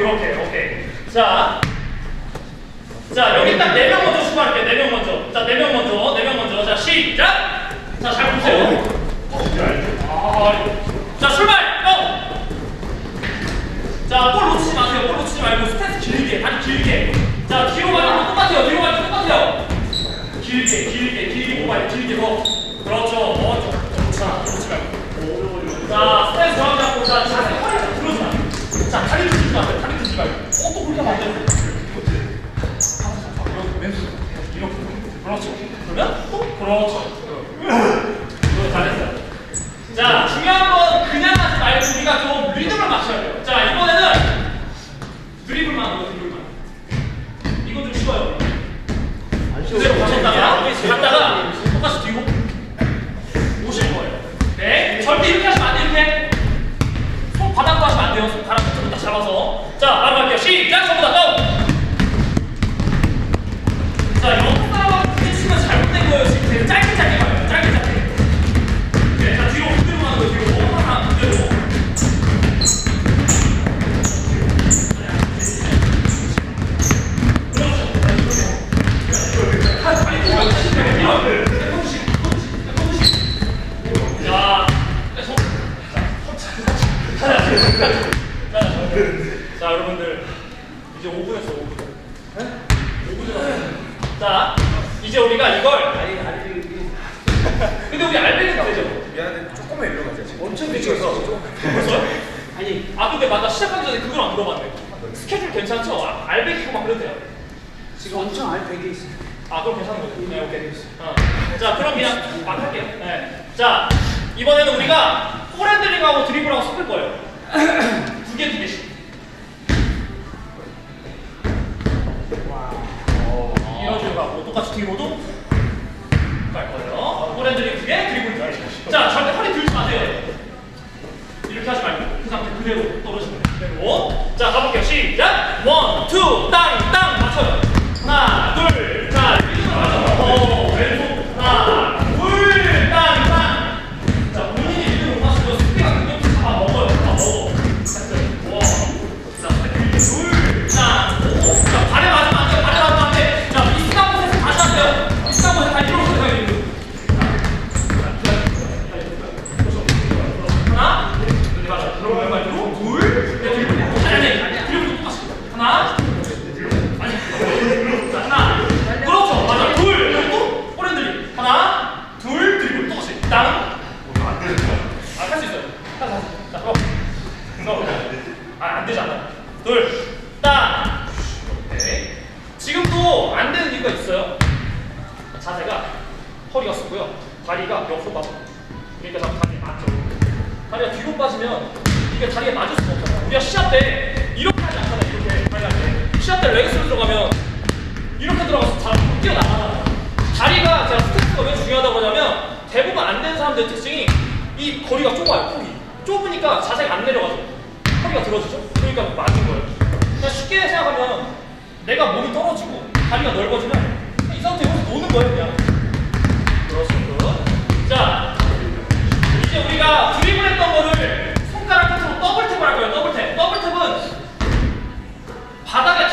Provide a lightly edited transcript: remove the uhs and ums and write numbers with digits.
오케이. 자, 여기 딱 4명 먼저 출발할게요. 4명 먼저. 자, 4명 먼저. 자, 시작! 자, 잘 보세요. 자, 출발! 자, 볼 놓치지 마세요. 볼 놓치지 말고 스탠스 길게, 다리 길게. 자, 뒤로 가는 거 똑같아요. 길게 뽑아요. 길게 더. 그렇죠. 놓치지 말고. 자, 스탠스 정확히 잡고, 자, 자세 허리 들어주지 마. 자, 다리 들지 마세요. 또 그렇게 하면 안 돼요. 이렇게. 그렇죠. 그러면 또 그렇죠. 잘했어요. 자, 중요한 건 그냥 하지 말고 우리가 좀 리듬을 맞춰야 돼요. 자, 이번에는 드리블만 하고 드리블만. 이건 좀 쉬워요. 그대로 갔다가 똑같이 뒤로 오실 거예요. 네, 절대 이렇게 하시면 안 돼요. 이렇게 손 바닥도 하시면 안 돼요. 손 바닥 끝으로 딱 잡아서. 자, 바로 갈게요. 시작! 전부 다 다운! 자, 옆사람하고 부딪히면 잘못된 거예요. 지금 되게 짧게 가요. 짧게. 네, 자, 뒤로 그대로 가는 거예요. 뒤로. 하나, 그대로. 자, 여러분들 이제 5분 했어. 5분. 네? 5분 지났어요. 자, 이제 우리가 이걸 근데 우리 알베리가 되죠? 미안한데 조금만 일로 가자. 지금 엄청 미쳐서 벌써요? 아니 근데 맞다. 시작하기 전에 그걸 안 물어봤네. 스케줄 괜찮죠? 알베리고 막 그래도 돼요? 지금 엄청 알배게 있어. 그럼 괜찮은 거죠? 네, 오케이. 자, 그럼 그냥 막 할게요. 네. 자, 이번에는 우리가 포핸들링하고 드리블하고 섞을 거예요. 두 개씩. 이런 식으로 가고 똑같이 뒤로도 갈 거예요. 포핸들링 2개, 드리블 2개. 자, 절대 허리 들지 마세요. 이렇게 하지 말고 그 상태 그대로 떨어지면 돼요. 그대로. 자, 가볼게요. 시작! 1, 2, 땅 맞춰요. 하나, 둘, 자, 맞춰요. 왼손 하나, 둘, 땅. 자, 본인이 리듬을 못 맞추면 스피가 그냥 잡아 먹어요. 됐어요. 자, 둘, 땅. 자, 발에 맞으면 안 돼요. 자, 비슷한 곳에서 다시 하세요. 비슷한 곳에서 다시 이렇게 해서 해요. 하나, 맞아. 들어가요. 말고 둘, 아니, 뒤로 똑같이. 하나, 하나. 그렇죠. 맞아. 둘. 그리고 포핸들링. 하나, 둘, 드리블 똑같이. 땅. 할 수 있어요. 자, 그럼. 안 되지 않아. 둘, 땅. 오케이. 지금도 안 되는 이유가 있어요. 자세가 허리가 쓰고요. 다리가 옆으로 빠져. 그러니까 다리에 맞죠. 다리가 뒤로 빠지면 이게 다리에 맞을 수가 없잖아요. 우리가 시합 때 이렇게 하지 않잖아요. 이렇게 다리 할 때. 시합 때 레그스로 들어가면 이렇게 들어가서 잘 뛰어나가잖아요. 다리가 제가 스트레스가 왜 중요하다고 하냐면 대부분 안 되는 사람들의 특징이 이 거리가 좁아요. 폭이. 좁으니까 자세가 안 내려가죠. 허리가 들어지죠. 그러니까 맞은 거예요. 그냥 쉽게 생각하면 내가 몸이 떨어지고 다리가 넓어지면 이 상태에서 노는 거예요. 그냥. 그렇습니다. 자, 이제 우리가 드리블했던 거를 손가락 끝으로 더블탭을 할 거예요. 더블탭은 바닥에